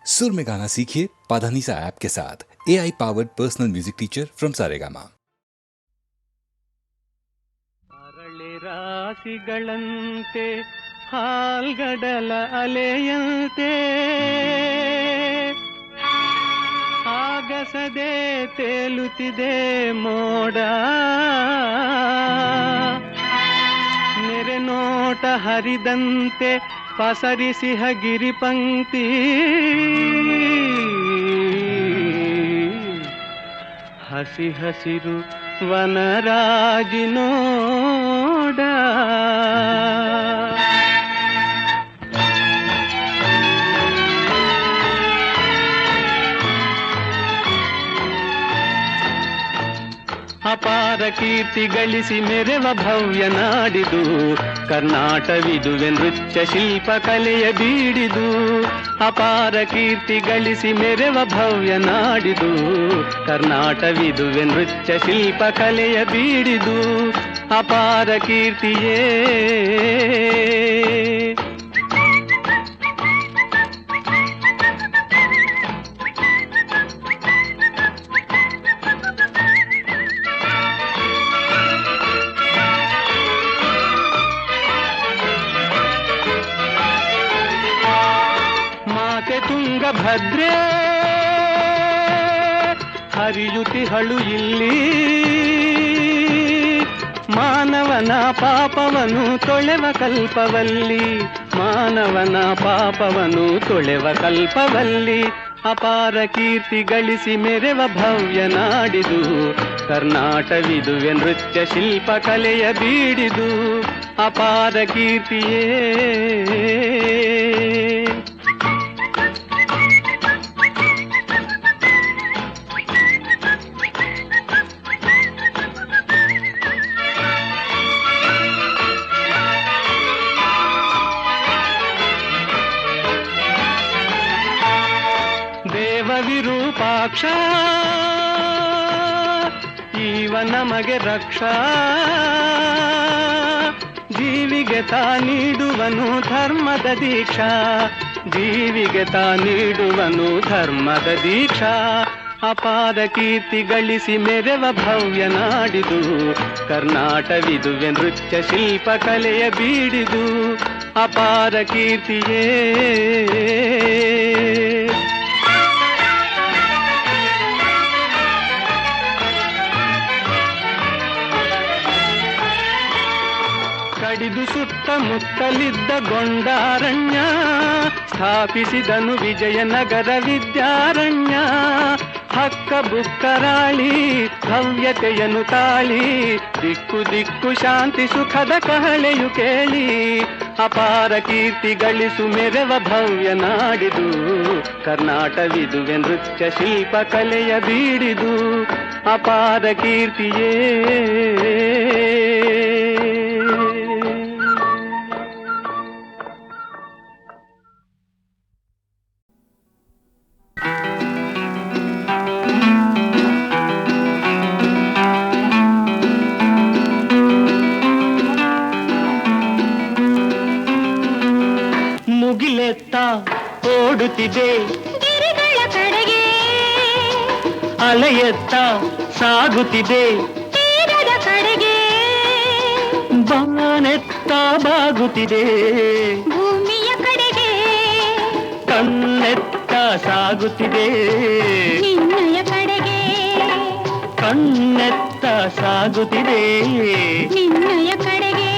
सुर में गाना सीखिए पाधानीसा ऐप के साथ। AI powered personal music teacher from Saregama. ಅರಳೆ ರಾಶಿಗಳಂತೆ ಹಾಲ್ಗಡಲ ಅಲೆಯಂತೆ ಆಗಸದೆ ತೇಲುತ್ತಿದೆ ಮೋಡ, ನೆರೆ ನೋಟ ಹರಿದಂತೆ ಪಸರಿಸಿಹ ಗಿರಿಪಂಕ್ತಿ, ಹಸಿ ಹಸಿರು ವನರಾಜಿನೋಡ. ಅಪಾರ ಕೀರ್ತಿ ಗಳಿಸಿ ಮೆರೆವ ಭವ್ಯ ನಾಡಿದು ಕರ್ನಾಟವಿದುವೆ ನೃತ್ಯ ಶಿಲ್ಪ ಕಲೆಯ ಬೀಡಿದು. ಅಪಾರ ಕೀರ್ತಿ ಗಳಿಸಿ ಮೆರೆವ ಭವ್ಯ ನಾಡಿದು ಕರ್ನಾಟವಿದುವೆ ನೃತ್ಯ ಶಿಲ್ಪ ಕಲೆಯ ಬೀಡಿದು. ಅಪಾರ ಕೀರ್ತಿಯೇ ತುಂಗಭದ್ರೆ ಹರಿಯುತಿಹಳು ಇಲ್ಲಿ, ಮಾನವನ ಪಾಪವನು ತೊಳೆವ ಕಲ್ಪವಲ್ಲಿ, ಮಾನವನ ಪಾಪವನು ತೊಳೆವ ಕಲ್ಪವಲ್ಲಿ. ಅಪಾರ ಕೀರ್ತಿ ಗಳಿಸಿ ಮೆರೆವ ಭವ್ಯ ನಾಡಿದು ಕರ್ನಾಟವಿದುವೆ ನೃತ್ಯ ಶಿಲ್ಪ ಕಲೆಯ ಬೀಡಿದು. ಅಪಾರ ಕೀರ್ತಿಯೇ ವಿರೂಪಾಕ್ಷ ಈವ ನಮಗೆ ರಕ್ಷಾ, ಜೀವಿಗೆ ತಾ ನೀಡುವನು ಧರ್ಮದ ದೀಕ್ಷಾ, ಜೀವಿಗೆ ತಾ ನೀಡುವನು ಧರ್ಮದ ದೀಕ್ಷಾ. ಅಪಾರ ಕೀರ್ತಿ ಗಳಿಸಿ ಮೆರೆವ ಭವ್ಯ ನಾಡಿದು ಕರ್ನಾಟವಿದುವೆ ನೃತ್ಯ ಶಿಲ್ಪ ಕಲೆಯ ಬೀಡಿದು. ಅಪಾರ ಕೀರ್ತಿಯೇ ಕಡಿದು ಸುತ್ತಮುತ್ತಲಿದ್ದ ಗೊಂಡಾರಣ್ಯ ಸ್ಥಾಪಿಸಿದನು ವಿಜಯನಗರ ವಿದ್ಯಾರಣ್ಯ. ಹಕ್ಕ ಬುಕ್ಕರಾಳಿ ಭವ್ಯತೆಯನ್ನು ತಾಳಿ ದಿಕ್ಕು ದಿಕ್ಕು ಶಾಂತಿ ಸುಖದ ಕಹಳೆಯು ಕೇಳಿ. ಅಪಾರ ಕೀರ್ತಿ ಗಳಿಸು ಮೆರೆವ ಭವ್ಯ ನಾಡಿದು ಕರ್ನಾಟವಿದುವೆ ನೃತ್ಯ ಶಿಲ್ಪ ಕಲೆಯ ಬೀಡಿದು. ಅಪಾರ ಕೀರ್ತಿಯೇ ಮುಗಿಲೆತ್ತ ಓಡುತ್ತಿದೆ ಗಿರಿಗಳ ಕಡೆಗೆ, ಅಲೆಯೆತ್ತ ಸಾಗುತ್ತಿದೆ ತೀರದ ಕಡೆಗೆ, ಬಾನೆತ್ತ ಬಾಗುತ್ತಿದೆ ಭೂಮಿಯ ಕಡೆಗೆ, ಕಣ್ಣೆತ್ತ ಸಾಗುತ್ತಿದೆ ನಿನ್ನಯ ಕಡೆಗೆ, ಕಣ್ಣೆತ್ತ ಸಾಗುತ್ತಿದೆ ನಿನ್ನಯ ಕಡೆಗೆ,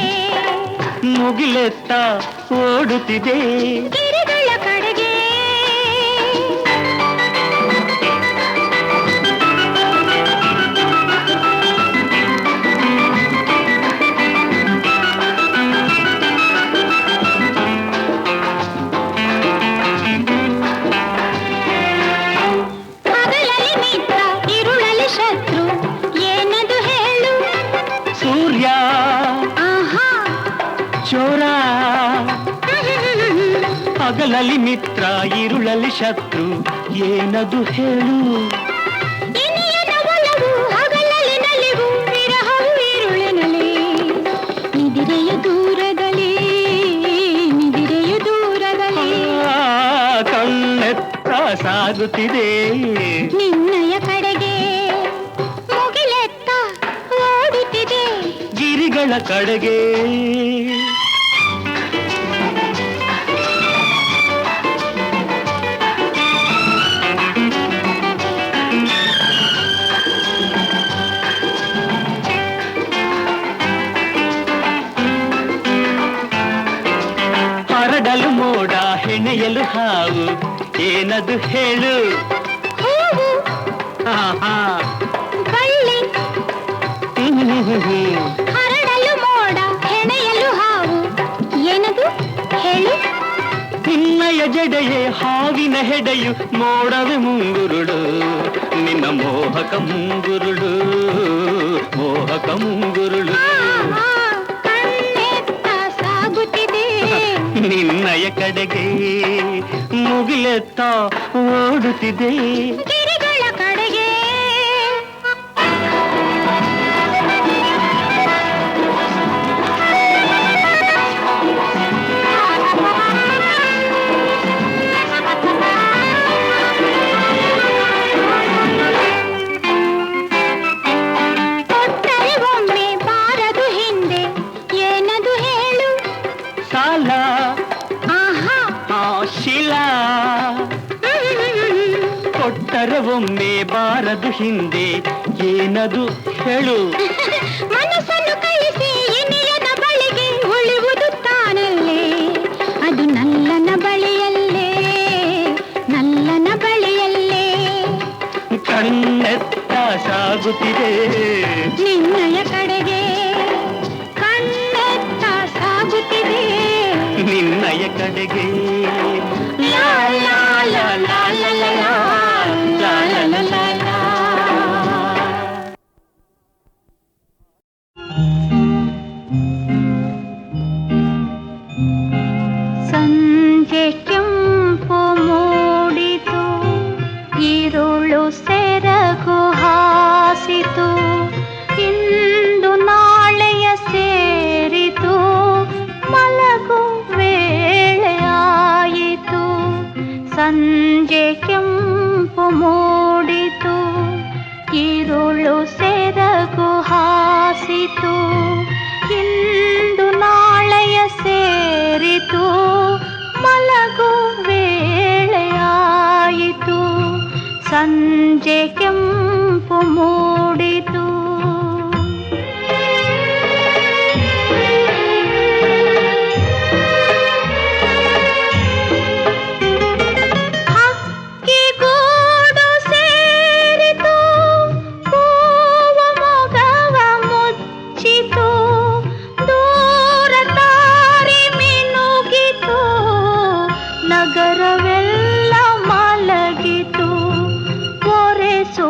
ಮುಗಿಲೆತ್ತ ಓಡುತ್ತಿದೆ ಗಿರಿಗಳ ಕಡೆಗೆ. ಹಗಲಲ್ಲಿ ಮಿತ್ರ, ಇರುಳಲ್ಲಿ ಶತ್ರು, ಏನದು ಹೇಳು? ಸೂರ್ಯ ಆಹಾ ಚೋರ, ಹಗಲಲ್ಲಿ ಮಿತ್ರ ಇರುಳಲ್ಲಿ ಶತ್ರು, ಏನದು ಹೇಳು? ಇನಿಯದ ಒಲವು ಹಗಲಲ್ಲಿ ನಲಿವು, ವಿರಹವು ಇರುಳಿನಲ್ಲಿ, ನಿದಿರೆಯು ದೂರದಲ್ಲಿ, ನಿದಿರೆಯು ದೂರದಲ್ಲಿ. ಕಣ್ಣೆತ್ತ ಸಾಗುತ್ತಿದೆ ನಿನ್ನಯ ಕಡೆಗೆ ಮುಗಿಲೆತ್ತ ಓಡುತ್ತಿದೆ ಗಿರಿಗಳ ಕಡೆಗೆ ಹರಡಲು ಮೋಡ ಹೆಣೆಯಲು ಹಾವು ಏನದು ಹೇಳು ಹೂವು ಆಹಾ. ಬಳ್ಳಿ ಹರಡಲು ಮೋಡ ಹೆಣೆಯಲು ಹಾವು ಏನದು ಹೇಳು ನಿನ್ನಯ ಜಡೆಯೇ ಹಾವಿನ ಹೆಡೆಯು ಮೋಡವೆ ಮುಂಗುರುಳು ನಿನ್ನ ಮೋಹಕ ಮುಂಗುರುಳು ಮೋಹಕ ಮುಂಗುರುಳು ಆಹಾ, ಕಣ್ಣೆತ್ತ ಸಾಗುತ್ತಿದೆ ನಿನ್ನಯ ಕಡೆಗೆ ಮುಗಿಲೆತ್ತ ಓಡುತ್ತಿದೆ ಗಿರಿಗಳ ಕಡೆಗೆ ಕೊಟ್ಟರೆ ಒಮ್ಮೆ ಬಾರದು ಹಿಂದೆ ಏನದು ಹೇಳು ಸಾಲ ಆಹಾ ಆ ಶಿಲಾ ಕೊಟ್ಟರೆ ಒಮ್ಮೆ ಬಾರದು ಹಿಂದೆ ಏನದು ಹೇಳು ಮನಸ್ಸನ್ನು ಕಳಿಸಿ ಇನಿಯನ ಬಳಿಗೆ ಉಳಿಯುವುದು ತಾನಲ್ಲೇ ಅದು ನಲ್ಲನ ಬಳಿಯಲ್ಲೇ ನಲ್ಲನ ಬಳಿಯಲ್ಲೇ ಕಣ್ಣೆತ್ತ ಸಾಗುತ್ತಿದೆ ನಿನ್ನಯ ಕಡೆಗೆ ಕಣ್ಣೆತ್ತ ಸಾಗುತ್ತಿದೆ ನಿನ್ನಯ ಕಡೆಗೆ ಲಾ ಲಾ ಲಾ ಲಾ ಲಾ ಲಾ ಲಾ, ಲಾ ಲಾ ಲಾ ಲಾ ಲಾ. ಸಂಜೆ ಕೆಂಪು ಮೂಡಿತು ಈರುಳು ಸೆರಗು ಹಾಸಿತು ಇಂದು ನಾಳೆಯ ಸೇರಿತು ಮಲಗು ವೇಳೆಯಾಯಿತು ಸಂಜೆ ಕೆಂಪು ಮೂಡಿತು ಈರುಳು ಸೆರಗು ಹಾಸಿತು ಇಂದು ನಾಳೆಯ ಸೇರಿತು ಮಲಗು ವೇಳೆಯಾಯಿತು ಸಂಜೆ ಕೆಂಪು ಮೂಡಿತು ಹಕ್ಕಿಗೂಡು ಸೇರಿತು ಹೂವ ಮೊಗವ ಮುಚ್ಚಿತು ದೂರ ದಾರಿ ಮಿನುಗಿತು ನಗರವೆಲ್ಲ ಮಲಗಿತು ಒರೆಸು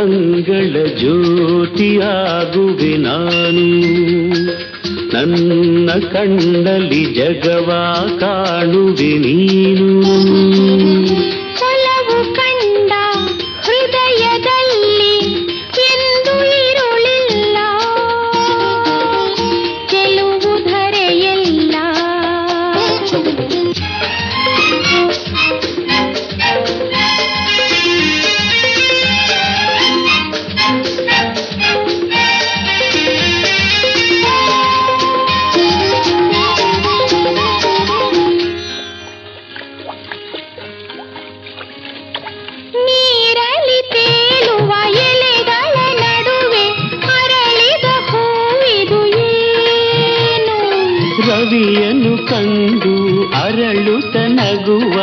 ಕಂಗಳ ಜ್ಯೋತಿಯಾಗುವೆ ನಾನು. ನನ್ನ ಕಣ್ಣಲ್ಲಿ ಜಗವ ಕಾಣುವೆ ನೀನು. ಒಲವು ಕಂಡ ಹೃದಯದಲ್ಲಿ ಎಂದು ಇರುಳಿಲ್ಲ, ಗೆಲುವು ಧರೆಯಲ್ಲ. ನೀರಲ್ಲಿ ತೇಲುವ ಎಲೆಗಳ ನಡುವೆ ಅರಳಿದ ಹೂವಿದು ಏನು? ರವಿಯನ್ನು ಕಂಡು ಅರಳುತ್ತ ನಗುವ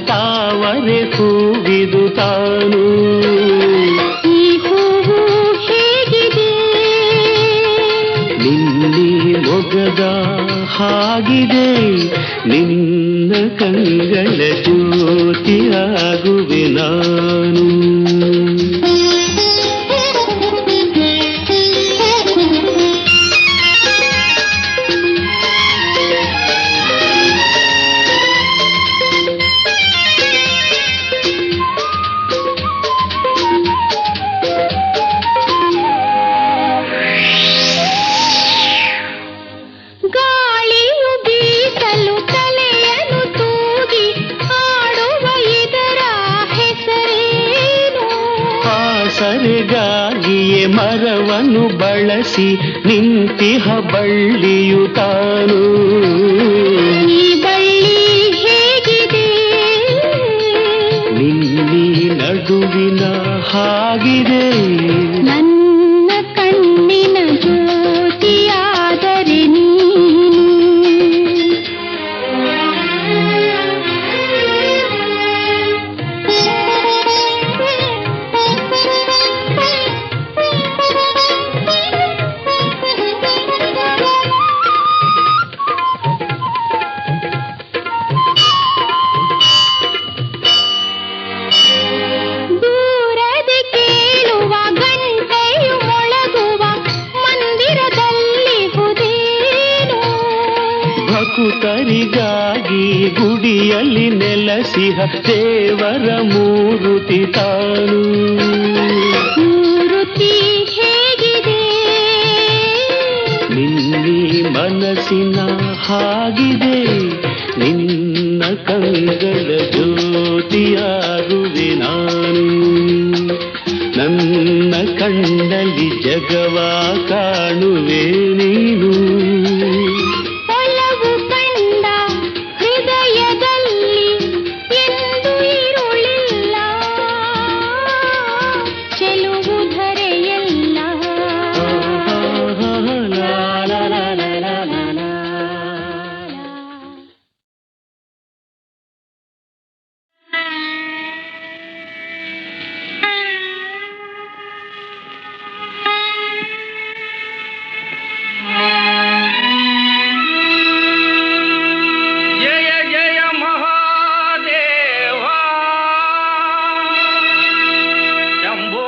ತಾವರೆ ಹೂವಿದು ತಾನು. ಈ ಹೂವು ಹೇಗಿದೆ? ನಿನ್ನೆ ಮೊಗದ ಹಾಗಿದೆ. ನಿನ್ನ ಕಂಗಳ ಜ್ಯೋತಿಯಾಗುವೆ ನಾನು. ಗಾಳಿಯು ಬೀಸಲು ತಲೆಯನ್ನು ತೂಗಿ ಆಡುವ ಇದರ ಹೆಸರೇನು? ಆಸರೆಗಾಗಿಯೇ ಮರವನ್ನು ಬಳಸಿ ನಿಂತಿಹ ಬಳ್ಳಿಯು ತಾನು. ಈ ಬಳ್ಳಿ ಹೇಗಿದೆ? ನಿನ್ನಿ ನಡುವಿನ ಹಾಗಿದೆ. ನನ್ನ ಕಣ್ಣಿನ ಜ್ಯೋತಿಯಾದರೆ ದೂರದೆ ಕೇಳುವ ಗಂಟೆಯು ಮೊಳಗುವ ಮಂದಿರದಲ್ಲಿ ಹುದೇನು? ಭಕುತರಿಗಾಗಿ ಗುಡಿಯಲ್ಲಿ ನೆಲೆಸಿಹ ದೇವರ ಮೂರುತಿ ತಾನು. ಮೂರುತಿ ಹೇಗಿದೆ? ನಿನ್ನಿ ಮನಸ್ಸಿನ ಹಾಗಿದೆ. ನಿನ್ನ ಕಂಗಳ ಜ್ಯೋತಿಯಾಗುವೆ ನಾನು. ನನ್ನ ಕಣ್ಣಲ್ಲಿ ಜಗವ ಕಾಣುವೆ ನೀನು. ಒಲವು ಕಂಡ ಹೃದಯದಲ್ಲಿ ಎಂದು ಇರುಳಿಲ್ಲ, ಚೆಲುವು ಧರೆಯಲ್ಲ. ಲಾ ಲಾ ಲಾ ಲಾ ಲಾ ಲಾ ಲಾ. ಜಯ ಜಯ ಮಹಾದೇವ ಶಂಭೋ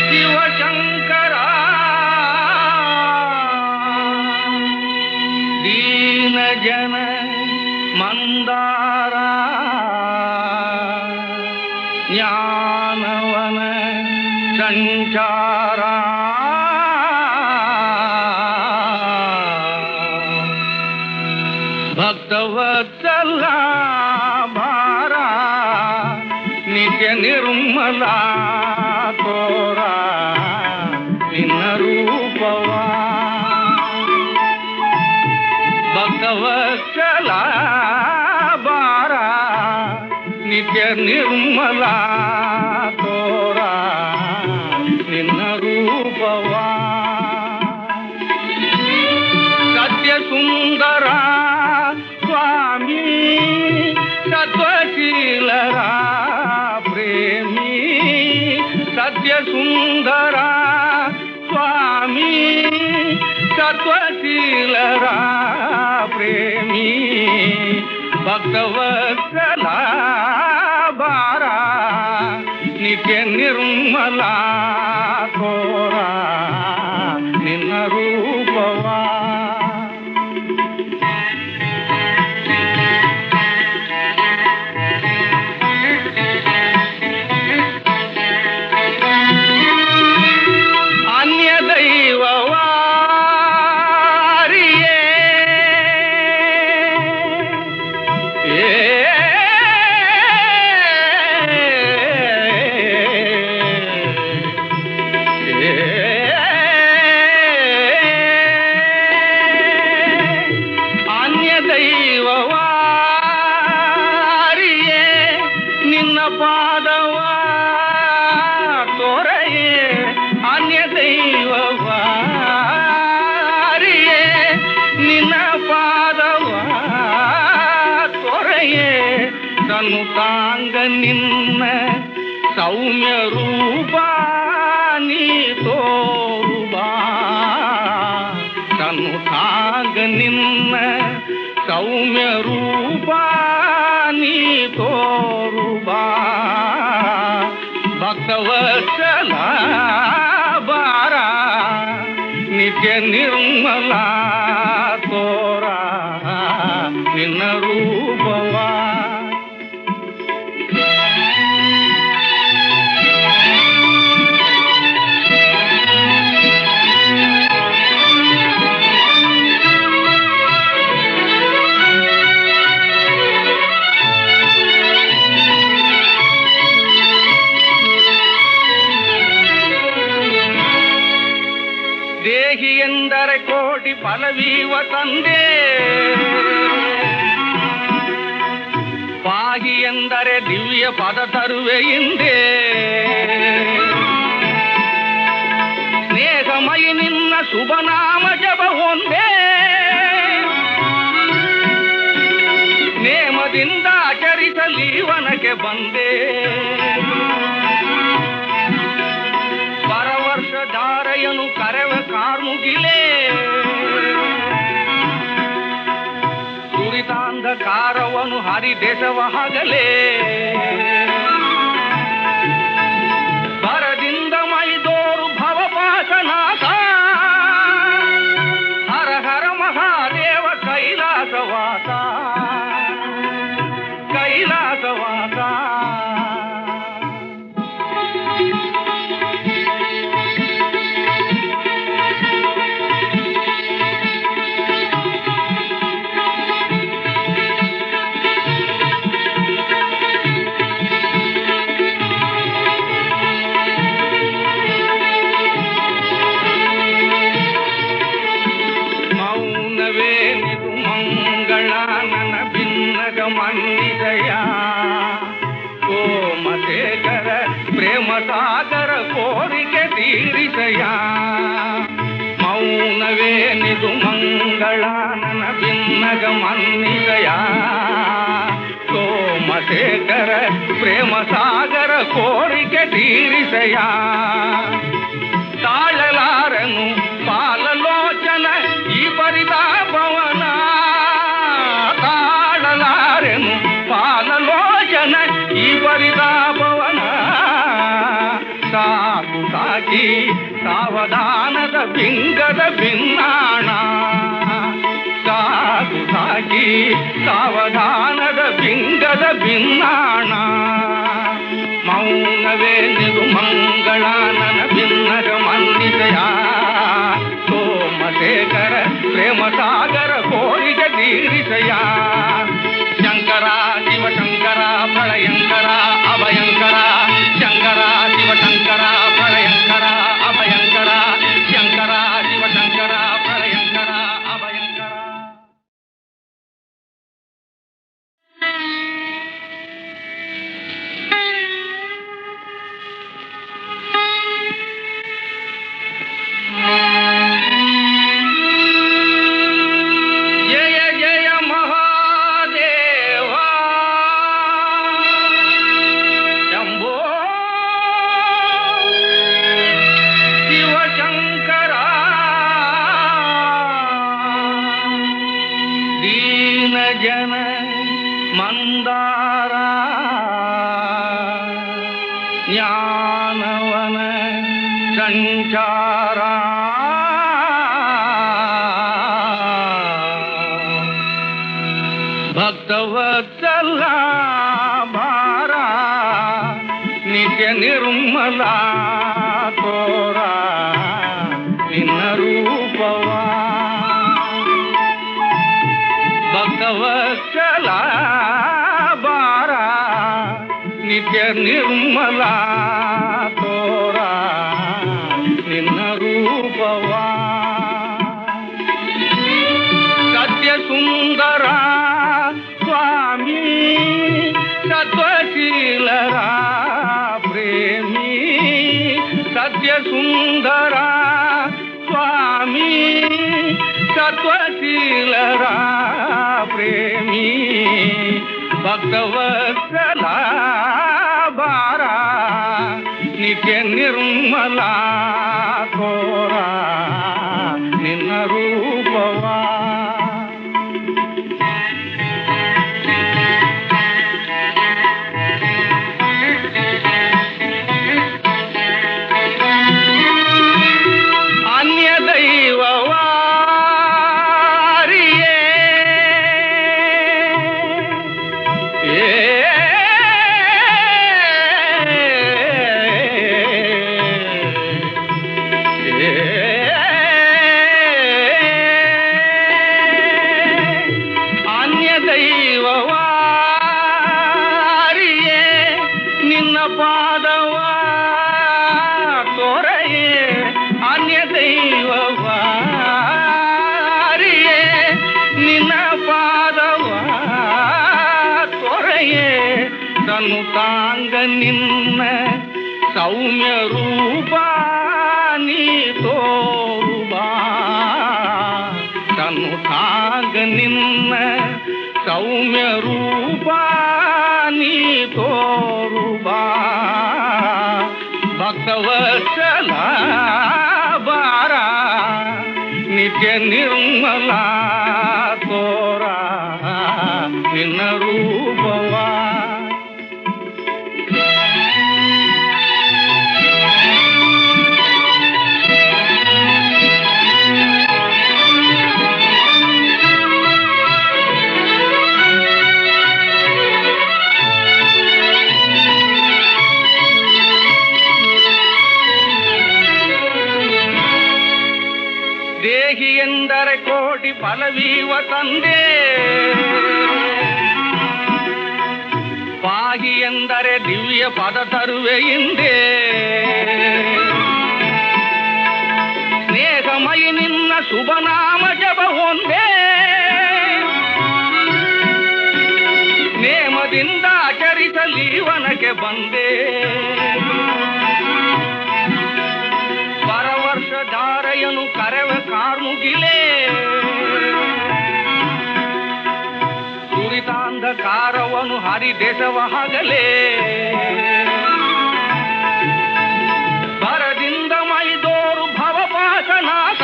ಶಿವಶಂಕರ ದೀನ ಜನ ಮಂದಾರ ಜ್ಞಾನವನ ಸಂಚಾರ ಭಕ್ತವತ್ಸಲ ಭಾರ ನಿತ್ಯ ನಿರ್ಮಲ ತೋರ ನಿನ್ನ ರೂಪವ. ಭಕ್ತವತ್ಸಲ ಭಾರ ನಿತ್ಯ ನಿರ್ಮಲ ತೋರ ನಿನ್ನ ರೂಪವ. ಸತ್ಯ ಸುಂದರ ಸ್ವಾಮಿ ಸತ್ವಶೀಲರ ಪ್ರೇಮಿ. ಸತ್ಯ ಸುಂದರ ಸ್ವಾಮಿ ಸತ್ವಶೀಲರ ಪ್ರೇಮಿ. ಭಕ್ತವತ್ಸಲ ಬಾರ ನಿರ್ಮಲ ತೋರ ನಿನ್ನ ರೂಪವ ಅನ್ಯ ದೈವವಾರಿಯೇ ಅನ್ಯ ದೈವವಾರಿಯೇ ನಿನ್ನ ಪಾದವ ತೋರೆಯೇ ಅನ್ಯ ದೈವವಾರಿಯೇ ನಿನ್ನ ಪಾದವ ತೋರೆಯೇ ತನು ತಾಂಗ ನಿನ್ನ ಸೌಮ್ಯ ರೂಪ ನೀ ತೋರುಬಾ ತನು ತಾಂಗ ನಿನ್ನ ಸೌಮ್ಯ ರೂಪ ನೀ ತೋರುಬಾ ಭಕ್ತವತ್ಸಲ ಬಾರ ನಿತ್ಯ ನಿರ್ಮಲ ತೋರ ನಿನ್ನ ರೂಪವ ದೇಹಿ ಎಂದರೆ ಕೋಟಿ ಫಲವೀವ ತಂದೆ ಪಾಹಿ ಎಂದರೆ ದಿವ್ಯ ಪದ ತರುವೆ ಹಿಂದೆ ಸ್ನೇಹಮಯಿ ನಿನ್ನ ಶುಭನಾಮ ಜಪ ಒಂದೇ ನೇಮದಿಂದ ಆಚರಿಸಲೀವನಕ್ಕೆ ಬಂದೆ ಪರವರ್ಷ ಧಾರೆಯನು ಕರೆವ ಕಾರ್ಮುಗಿಲೇ ದುರಿತಾಂಧಕಾರವನು ಹರಿದೇಶವ ಹಗಲೇ ಬರದಿಂದ ಮೈದೋರು ಭವಪಾಶನಾಥ ಹರ ಹರ ಮಹಾದೇವ ಕೈಲಾಸವಾಸ ಕೈಲಾಸವಾಸ ಮೌನವೇನಿದು ಮಂಗಳ ನನ್ನ ಭಿನ್ನಗ ಮನ್ನಿದಯ ಸೋಮಶೇಖರ ಪ್ರೇಮ ಸಾಗರ ಕೋರಿಕೆ ತೀರಿಸಯ ಮೌನವೇನಿದು ಮಂಗಳ ನನ್ನ ಭಿನ್ನಗ ಮನ್ನಿದಯ ಸೋಮಶೇಖರ ಪ್ರೇಮ ಸಾಗರ ಕೋರಿಕೆ ತೀರಿಸಯ ತಾಳಲಾರನು ಪಾಲಲೋಚನ ಈ ಪರಿತಾಪವನ ತಾಳಲಾರೆನು ಪಾಲಲೋಚನ ಈ ಪರಿತಾಪವನ ಸಾಕು ಸಾಕಿ ಸಾವಧಾನದ ಬಿಂಗದ ಭಿನ್ನಾಣ ಸಾಕು ಸಾಕಿ ಸಾವಧಾನದ ಬಿಂಗದ ಭಿನ್ನಾಣ ಮೌನವೇ ನಿದು ಮಂಗಳ ನನ್ನ ಭಿನ್ನಗ ಮನ್ನಿದಯ ಸೋಮಶೇಖರ ಪ್ರೇಮ ಸಾಗರ ಕೋರಿಕೆ ತೀರಿಸಯ ಶಂಕರ ಶಿವಶಂಕರ ಪ್ರಳಯಂಕರ ಅಭಯಂಕರ ಶಂಕರ ಶಿವಶಂಕರ ಪ್ರಳಯಂಕರ ಅಭಯಂಕರ ಶಂಕರ ಶಿವಶಂಕರ ಪ್ರಳಯಂಕರ ಅಭಯಂಕರ ಸಂಚಾರ ಭಕ್ತವತ್ಸಲ ಭಾರ ನಿತ್ಯ ನಿರ್ಮಲ ತೋರ ನಿನ್ನ ರೂಪವ ಭಕ್ತವತ್ಸಲ ಭಾರ ನಿತ್ಯ ನಿರ್ಮಲ ತೋರ ನಿನ್ನ ರೂಪವ ಸತ್ಯ ಸುಂದರ ಸ್ವಾಮಿ ಸತ್ವಶೀಲರ ಪ್ರೇಮಿ ಸತ್ಯ ಸುಂದರ ಸ್ವಾಮಿ ಸತ್ವಶೀಲರ ಪ್ರೇಮಿ ಭಕ್ತವತ್ಸಲ ಭಾರ ನಿತ್ಯ ನಿರ್ಮಲ ತೋರ ನಿನ್ನ ರೂಪವ ಅನ್ಯ ದೈವವಾರಿಯೇ ಅನ್ಯ ದೈವವಾರಿಯೇ ನಿನ್ನ ಪಾದವ ತೋರೆಯೇ ಅನ್ಯ ದೈವವಾರಿಯೇ ನಿನ್ನ ಪಾದವ ತೋರೆಯೇ ತನು ತಾಂಗ ನಿನ್ನ ಸೌಮ್ಯ ರೂಪ ನೀ ತೋರುಬಾ ತನು ತಾಂಗ ನಿನ್ನ ಸೌಮ್ಯ ರೂಪ ನೀ ತೋರುಬಾ ಭಕ್ತವತ್ಸಲ ಭಾರ ನಿತ್ಯ ನಿರ್ಮಲ ತೋರ ನಿನ್ನ ರೂಪವ ದೇಹಿ ಎಂದರೆ ಕೋಟಿ ಫಲವೀವ ತಂದೆ ಪಾಹಿ ಎಂದರೆ ದಿವ್ಯ ಪದ ತರುವೆ ಹಿಂದೆ ಸ್ನೇಹಮಯಿ ನಿನ್ನ ಶುಭನಾಮ ಜಪ ಒಂದೇ ನೇಮದಿಂದ ಆಚರಿಸಲೀವನಕ್ಕೆ ಬಂದೆ ಪರವರ್ಷ ಧಾರೆಯನು ಕರೆವ ಕಾರ್ಮುಗಿಲೇ ಸುರಿತಾಂಧಕಾರವನು ಹರಿದೇಶವ ಹಗಲೇ ಭರದಿಂದ ಮೈದೋರು ಭವಪಾಶನಾಥ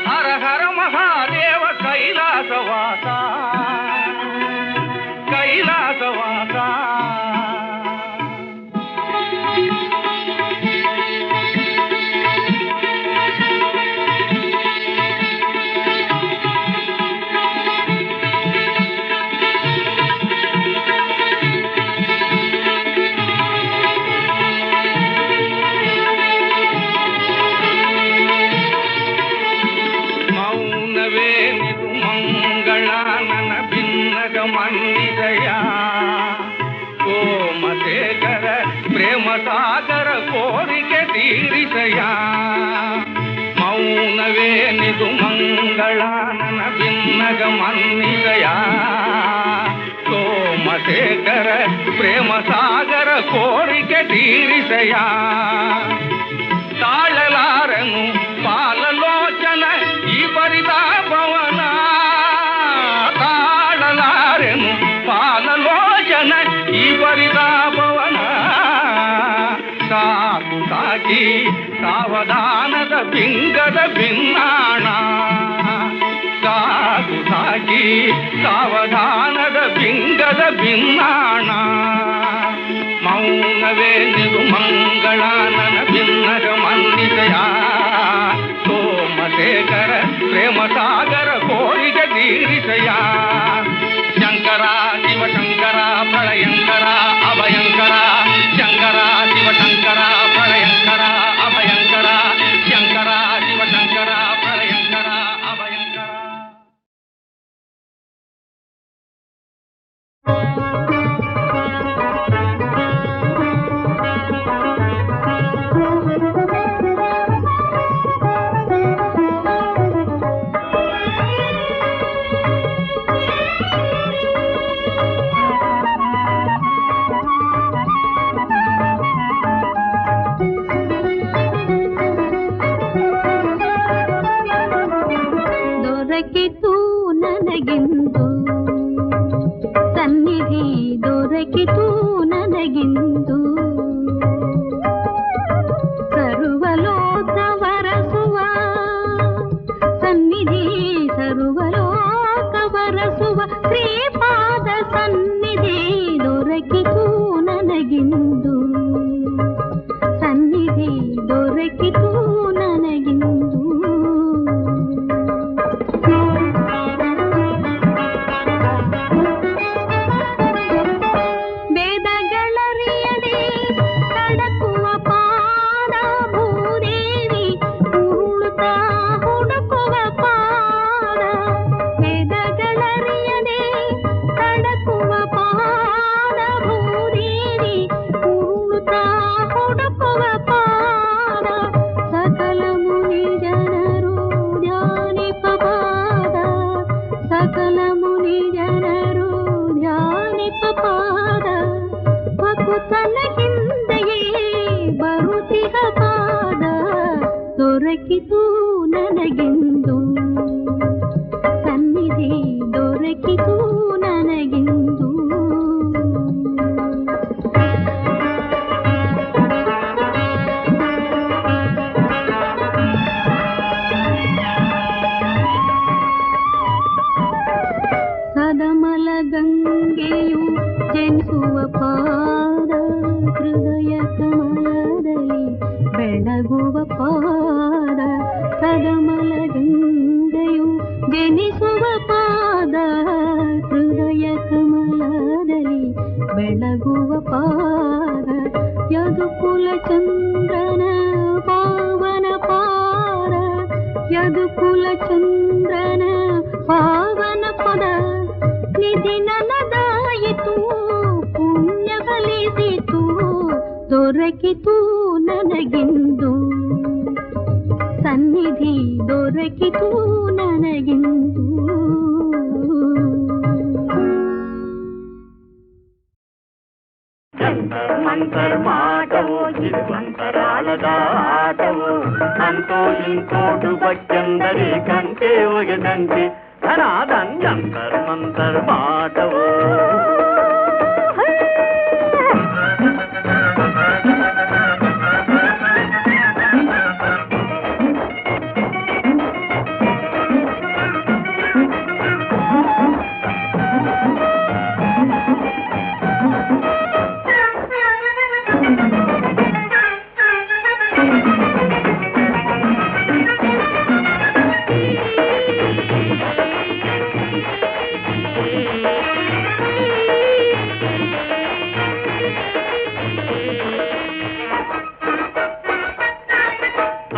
ಹರ ಹರ ಮಹಾದೇವ ಕೈಲಾಸವಾಸ ಕೈಲಾಸವಾಸ ಮೌನವೇನಿದು ಮಂಗಳ ನನ್ನ ಭಿನ್ನಗ ಮನ್ನಿದಯ ಕೋಮಶೇಖರ ಪ್ರೇಮ ಸಾಗರ ಕೋರಿಕೆ ತೀರಿಸಯ ಮೌನವೇನಿದು ಮಂಗಳ ನನ್ನ ಭಿನ್ನಗ ಮನ್ನಿದಯ ಕೋಮಶೇಖರ ಪ್ರೇಮ ಸಾಗರ ಕೋರಿಕೆ ತೀರಿಸಯ ತಾಳಲಾರನು ಪಾಲಲೋಚನ ಈ ಪರಿತಾಪವನ ತಾಳಲಾರೆನು ಪಾಲಲೋಚನ ಈ ಪರಿತಾಪವನ ಸಾಕು ಸಾಕಿ ಸಾವಧಾನದ ಬಿಂಗದ ಭಿನ್ನಾಣ ಸಾಕು ಸಾಕಿ ಸಾವಧಾನದ ಬಿಂಗದ ಭಿನ್ನಾಣ ಮೌನವೇ ನಿದು ಮಂಗಳ ನನಗಿಂದು ಸನ್ನಿಧಿ ದೊರಕಿತು ನನಗಿಂದು ಸರ್ವಲೋಕ ವರಸುವ ಸನ್ನಿಧಿ ಸರ್ವಲೋಕ ವರಸುವ ಶ್ರೀಪಾದ ಸನ್ನಿಧಿ ದೊರಕಿತು ನನಗಿಂದು ಸನ್ನಿಧಿ ದೊರಕಿತು ನನಗಿಂದು ವೇದಗಳರಿಯದೆ ತಡಕುವ ಪಾದ ಭೂದೇವಿ ಉರುಳುತ್ತಾ ಹುಡುಕುವ ಪಾದ ವೇದಗಳರಿಯದೆ ತಡಕುವ ಪಾದ ಭೂದೇವಿ ಉರುಳುತ್ತಾ ಹುಡುಕುವ ಪಾದ ಸಕಲ ಮುನಿ ಜನರು ಧ್ಯಾನಿಪ ಪಾದ ಸಕಲ ಮುನಿ ಜನರು ಧ್ಯಾನಿಪ ಪಾದ ಭಕುತನ ಹಿಂದೆಯೇ ಬರುತ್ತಿಹ ಪಾದ ದೊರಕಿತು ನನಗಿಂದು ಸನ್ನಿಧಿ ದೊರಕಿತು ನನಗಿಂದು ಸದಮಲ ಗಂಗೆಯು ಜನಿಸುವ ಪಾದ ಹೃದಯ ಕಮಲದಲ್ಲಿ ಬೆಳಗುವ ಪಾದ ಸದಮಲ ಗಂಗೆಯು ಜನಿಸುವ ಪಾದ ಹೃದಯ ಕಮಲದಲ್ಲಿ ಬೆಳಗುವ ಪಾದ ಯದುಕುಲ ಚಂದ್ರನ ಪಾವನ ಪಾದ ಯದುಕುಲ ಚಂದ್ರನ ಪಾವನ ಪದ ನಿಧಿ ನನದಾಯಿತು ಪುಣ್ಯ ಫಲಿಸಿತು ದೊರಕಿತು ನನಗಿಂದು ಸನ್ನಿಧಿ ದೊರಕಿತು ನನಗಿಂದು ಜಂತರ್ ಮಂತರ್ ಮಾಟವು ಮಂತರಾಳದ ಆಟವು ಅಂತೋ ಇಂತೋಟು ಬಕ್ಕೆಂದರೆ ಕಂಟೆ ಒಗೆದಂತೆ ಧನಾದನ್ ಜಂತರ್ ಮಂತರ್ ಮಾಟವು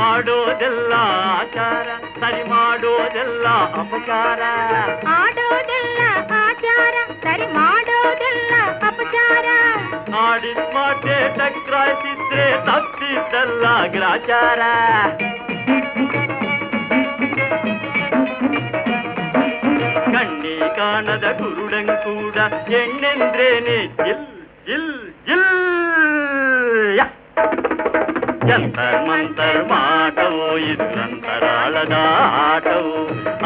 ಆಡೋದೆಲ್ಲ ಆಚಾರ ಸರಿ ಮಾಡೋದೆಲ್ಲ ಅಪಚಾರ ಆಡೋದೆಲ್ಲ ಆಚಾರ ಸರಿ ಮಾಡೋದೆಲ್ಲ ಅಪಚಾರ ಆಡಿದ ಮಾತೆ ಟಕ್ರಾಯಿಸಿದ್ರೆ ತಪ್ಪಿದ್ದೆಲ್ಲ ಗ್ರಾಚಾರ ಕಣ್ಣಿ ಕಾಣದ ಕುರುಡಂಕೂಡ ಎಣ್ಣೆಂದ್ರೇನೆ ಜಿಲ್ ಜಿಲ್ ಜಿಲ್ ಯ ಜಂತರ್ ಮಂತರ್ ಮಾಟವು ಇದು ಅಂತರಾಳದ ಆಟವು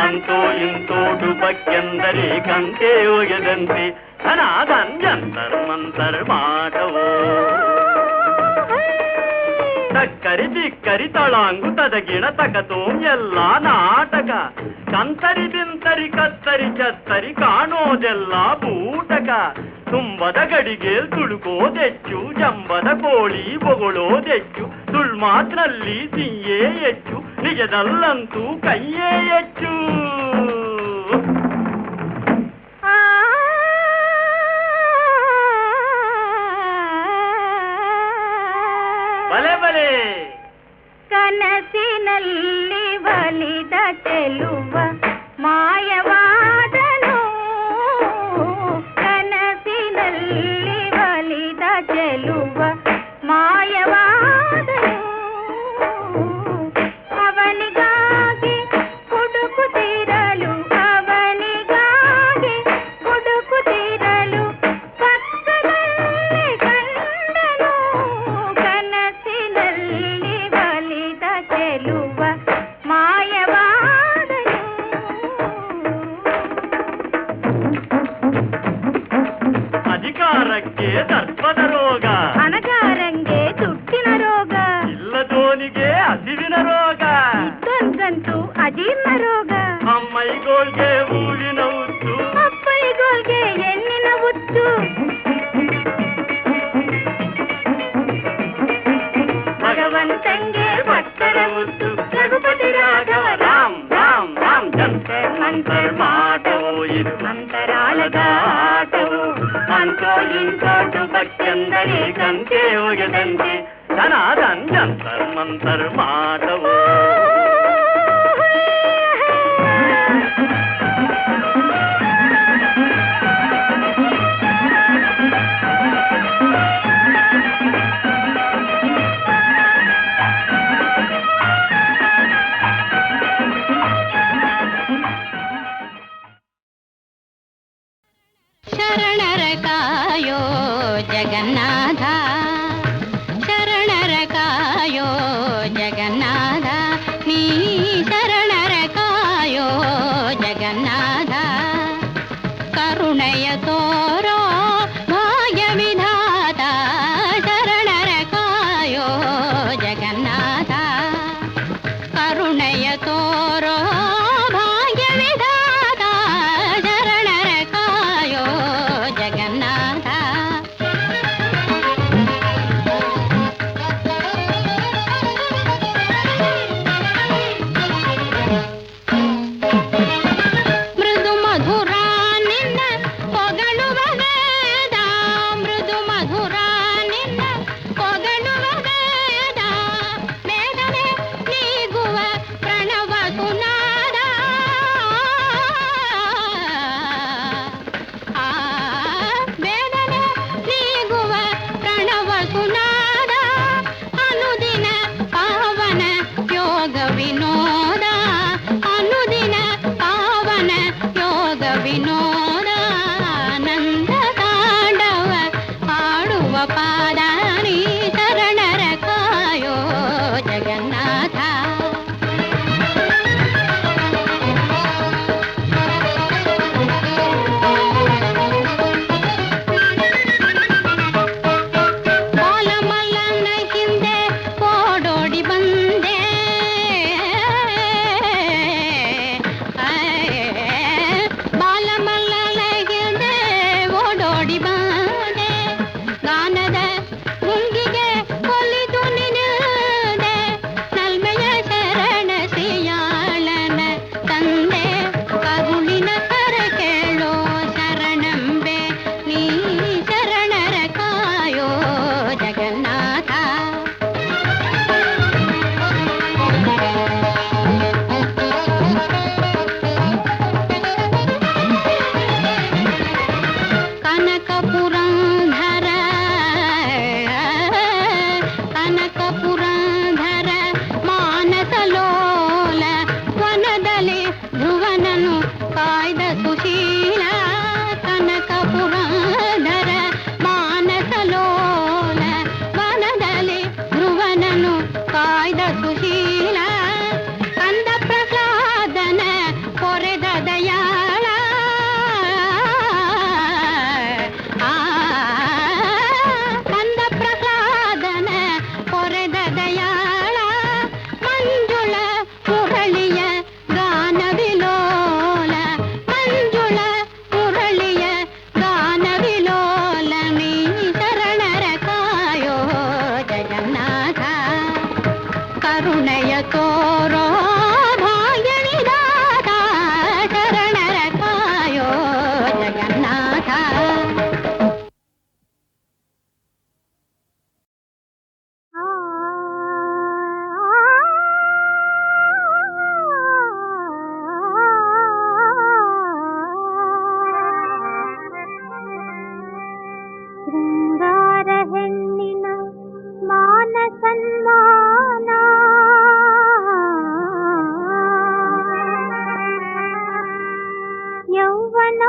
ಅಂತೋ ಇಂತೋಟು ಬಕ್ಕೆಂದರೆ ಕಂತೆ ಒಗೆದಂತೆ ಧನಾದನ್ ಜಂತರ್ ಮಂತರ್ ಮಾಟವು ತಕ್ಕರಿ ಬಿಕ್ಕರಿ ತಳಾಂಗು ತದಗಿಣ ತಕತೋಂ ಎಲ್ಲ ನಾಟಕ ಕಂತರಿ ಬಿಂತರಿ ಕತ್ತರಿ ಚತ್ತರಿ ಕಾಣೋದೆಲ್ಲ ಬೂಟಕ ತುಂಬದ ಗಡಿಗೇಲ್ ತುಳುಕೋದೆಚ್ಚು ಜಂಬದ ಕೋಳಿ ಬೊಗಳೋದೆಚ್ಚು ಸುಳ್ಮಾತ್ನಲ್ಲಿ ಸಿಂಯೇ ಹೆಚ್ಚು ನಿಜದಲ್ಲಂತೂ ಕೈಯೇ ಹೆಚ್ಚು ಬಲೆ ಬಲೆ ಕನಸಿನಲ್ಲಿ ಬಲಿದ ಚೆಲುವ ಮಾಯವಾದನು ಕನಸಿನಲ್ಲಿ ಬಲಿದ ಚೆಲುವ ಮಾಯವಾದನು ಅವನಿಗಾಗಿ ಹುಡುಕುತ್ತಿರಲು ಅವನಿಗಾಗಿ ಹುಡುಕುತ್ತಿರಲು ಪಕ್ಕದಲ್ಲಿ ಕಂಡನು ಕನಸಿನಲ್ಲಿ ಬಲಿದ ಚೆಲುವ ಮಾಯವಾದನು ಅಜೀರ್ಣ ರೋಗ, ಅಮ್ಮೈಗೋಳ್ಗೆ ಊರಿನ ಉತ್ತು, ಅಪ್ಪೈಗೋಳ್ಗೆ ಎಣ್ಣಿನ ಉತ್ತು, ಭಗವಂತಂಗೆ ಭಕ್ತರ ಉತ್ತು, ರಘುಪತಿ ರಾಘವ ರಾಮ್ ರಾಮ್ ರಾಮ್. ಜಂತರ್ ಮಂತರ್ ಮಾಟವು ಇದು ಮಂತರಾಳದ ಆಟವು, ಅಂತೋ ಇಂತೋಟು ಭಕ್ತೆಂದರೆ ಕಂತೆ ಒಗೆದಂತೆ ಧನಾದನ್ ಜಂತರ್ ಮಂತರ್ ಮಾಟವು. ಶರಣರ ಕಾಯೋ ಜಗನ್ನಾಥ, ಶರಣರ ಕಾಯೋ ಜಗನ್ನಾಥ, ನೀ ಶರಣರ ಕಾಯೋ ಜಗನ್ನಾಥ. ಕರುಣೆಯ ತೋರೋ ಭಾಗ್ಯ ವಿಧಾತ, ಶರಣರ ಕಾಯೋ ಜಗನ್ನಾಥ. ಕರುಣೆಯ ತೋರೋ ಭಾಗ್ಯ ವಿಧಾತ, ಶರಣರ ಕಾಯೋ ಜಗನ್ನಾಥ. ಮೃದು ಮಧುರ ನಿನ್ನ ಹೊಗಳುವ ವೇದ, ಮೃದು ಮಧುರ ನಿನ್ನ ಹೊಗಳುವ ವೇದ, ಬೇಗನೆ ನೀಗುವ ಪ್ರಣವ ಸುನಾದ. ಬೇಗನೆ ನೀಗುವ ಪ್ರಣವ ಸುನಾದ, ಅನುದಿನ ಪಾವನ ಯೋಗ ವಿನೋದ, ಅನುದಿನ ಪಾವನ ಯೋಗ ವಿನೋದ. ಆನಂದ ತಾಂಡವ ಆಡುವ ಪಾದ, ನೀ ಶರಣರ ಕಾಯೋ ಜಗನ್ನಾಥ. ಬಾಲಮಲ್ಲನ ಹಿಂದೆ ಓಡೋಡಿ ಬಂದೆ, ಬಾಲಮಲ್ಲನ ಹಿಂದೆ ಓಡೋಡಿ ಬಂದೆ, ಗಾನದ ಗುಂಗಿಗೆ ಒಲಿದು ನಿನಿದೆ, ನಲ್ಮೆಯ ಶರಣ ಸಿಯಾಳನ ತಂದೆ, ಕರುಳಿನ ಕರ ಕೇಳೋ ಶರಣಂಬೆ, ನೀ ಶರಣರ ಕಾಯೋ ಜಗನ್ನಾಥ. ಕನಕ ಪುರಂಧರ, ಕನಕ ಪುರಂಧರ ಮಾನಸ ಲೋಲ, ವನದಲ್ಲಿ ಧ್ರುವನನು ಕಾಯ್ದ ಸುಶೀಲ. ಕನಕ ಪುರಂಧರ ಮಾನಸ ಲೋಲ, ವನದಲ್ಲಿ ಧ್ರುವನನು ಕಾಯ್ದ ಸುಶೀಲ. ಕಂದ ಪ್ರಹ್ಲಾದನ ಕೊರೆದ ದಯಾಳ, ಕಂದ ಪ್ರಹ್ಲಾದನ ಕೊರೆದ ದಯಾಳ. ಮಂಜುಳ ಮುರಳಿಯ ಗಾನ ವಿಲೋಲ, ಮಂಜುಳ ಮುರಳಿಯ ಗಾನ ವಿಲೋಲ, ನೀ ಶರಣರ ಕಾಯೋ ಜಗನ್ನಾಥ. ಕರುಣೆಯ ತೋರೋ ಭಾಗ್ಯ ವಿಧಾತ, ಶರಣರ ಕಾಯೋ ಜಗನ್ನಾಥ. ಶೃಂಗಾರ ಹೆಣ್ಣಿನ ಮಾನ ಸನ್ಮಾನ, ಯೌವನ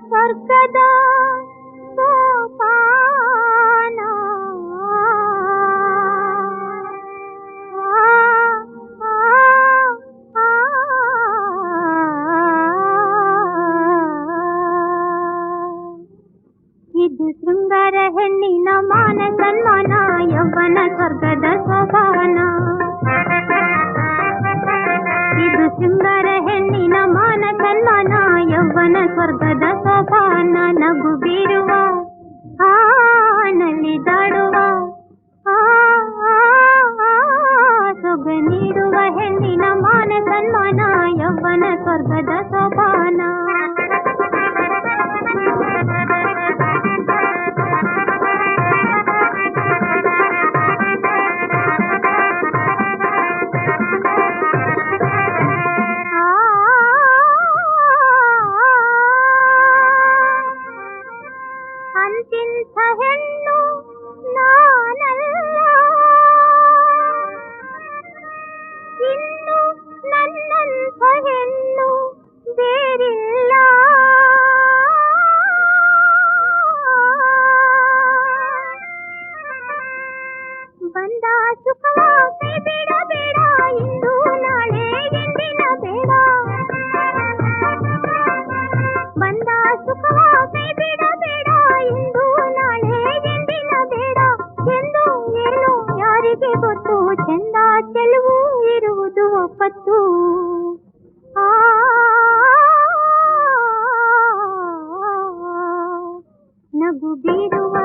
ಸ್ವರ್ಗದ ಸೋಪಾನ. ಇದು ಶೃಂಗಾರ ಹೆಣ್ಣಿನ ಮಾನ ಸನ್ಮಾನ, ಯೌವನ ಸ್ವರ್ಗದ ಸೋಪಾನ. ಇದು ಶೃಂಗಾರ ಸೋಪಾನ ನಗು ಬೀರುವ ನಲಿದಾಡುವ ಸೊಗ ನೀಡುವ ಹೆಣ್ಣಿನ ಮಾನ ಸನ್ಮಾನ ಯೌವನ ಸ್ವರ್ಗದ ಸೋಪಾನ ಅಂತಿಂಥ ಹೆಣ್ಣು ನಾನಲ್ಲ ಇನ್ನು ನನ್ನಂಥ ಹೆಣ್ಣು ಬೇರಿಲ್ಲ ಬಂದ ಸುಖವ ಕೈ ಬೇಡ ಬೇಡ ಇಂದು ನಾಳೆ ಎಂದಿನ ಬೇಡ ಬಂದ ಸುಖವ ಕೈ ಬೇಡ ಬೇಡ ಇಂದು ನಾಳೆ ಎಂದಿನ ಬೇಡ ಎಂದು ಏನು ಯಾರಿಗೆ ಗೊತ್ತು ಚಂದ ಚೆಲುವು ಇರುವುದು ಒಪ್ಪತ್ತು ನಗು ಬೀರುವ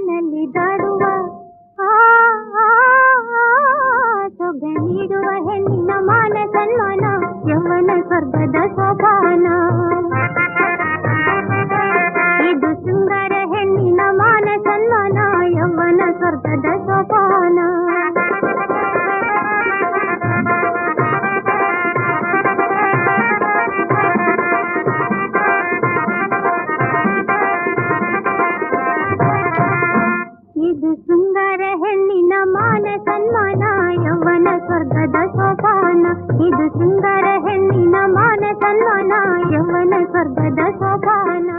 ನಲಿದಾಡುವ ಸೊಗ ನೀಡುವ ಹೆಣ್ಣಿನ ಮಾನ ಸನ್ಮಾನ ಯೌವನ ಸ್ವರ್ಗದ ಸೋಪಾನ ಇದು ಸುಂದರ ಹೆಣ್ಣಿನ ಮಾನ ಸನ್ಮಾನ ಯೌವನ ಸ್ವರ್ಗದ ಸೋಪಾನ ಇದು ಸುಂದರ ಹೆಣ್ಣಿನ ಮಾನ ಸನ್ಮಾನ ಯೌವನ ಸ್ವರ್ಗದ ಸೋಪಾನ ಇದು ಸುಂದರ ಹೆಣ್ಣಿನ ಮಾನ ಸನ್ಮಾನ ಯೌವನ ಸ್ವರ್ಗದ ಸೋಪಾನ